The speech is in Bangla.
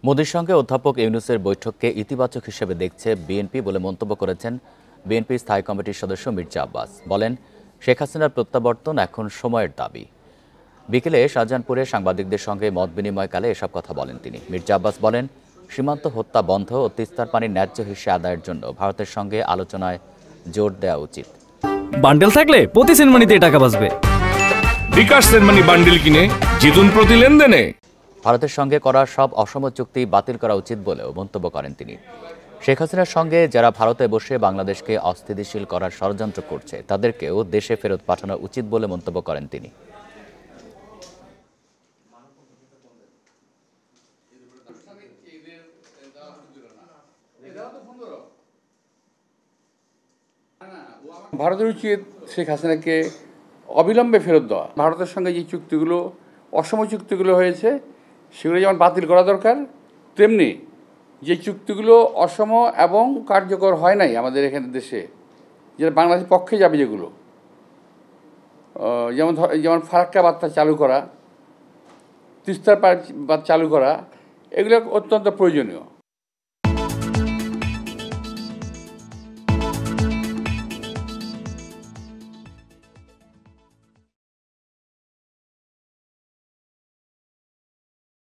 মোদির সঙ্গে অধ্যাপক ইউনূসের বৈঠককে ইতিবাচক হিসেবে দেখছে বিএনপি বলে মন্তব্য করেছেন বিএনপির স্থায়ী কমিটির সদস্য মির্জা আব্বাস। বলেন, শেখ হাসিনার প্রত্যাবর্তন এখন সময়ের দাবি। বিকেলে শাহজাহানপুরে সাংবাদিকদের সঙ্গে মত বিনিময়কালে এসব কথা বলেন তিনি। মির্জা আব্বাস বলেন, সীমান্ত হত্যা বন্ধ ও তিস্তার পানির ন্যায্য হিস্যা আদায়ের জন্য ভারতের সঙ্গে আলোচনায় জোর দেওয়া উচিত। বান্ডেল থাকলে প্রতি সেনমানিতে টাকা বাঁচবে। বিকাশ সেনমানি বান্ডেল কিনে জিতুন প্রতি লেনদেনে। ভারতের সঙ্গে করা সব অসম চুক্তি বাতিল করা উচিত বলেও মন্তব্য করেন তিনি। শেখ হাসিনার সঙ্গে যারা ভারতে বসে বাংলাদেশকে অস্থিতিশীল করার ষড়যন্ত্র করছে তাদেরকেও দেশে ফেরত পাঠানো উচিত বলে মন্তব্য করেন তিনি। ভারতের উচিত শেখ হাসিনাকে অবিলম্বে ফেরত দেওয়া। ভারতের সঙ্গে যে চুক্তিগুলো অসম চুক্তিগুলো হয়েছে সেগুলো যেমন বাতিল করা দরকার, তেমনি যে চুক্তিগুলো অসম এবং কার্যকর হয় নাই আমাদের এখানে দেশে, যেটা বাংলাদেশের পক্ষে যাবে, যেগুলো যেমন ফারাক্কা বার্তা চালু করা, তিস্তার বাঁধ চালু করা, এগুলো অত্যন্ত প্রয়োজনীয়।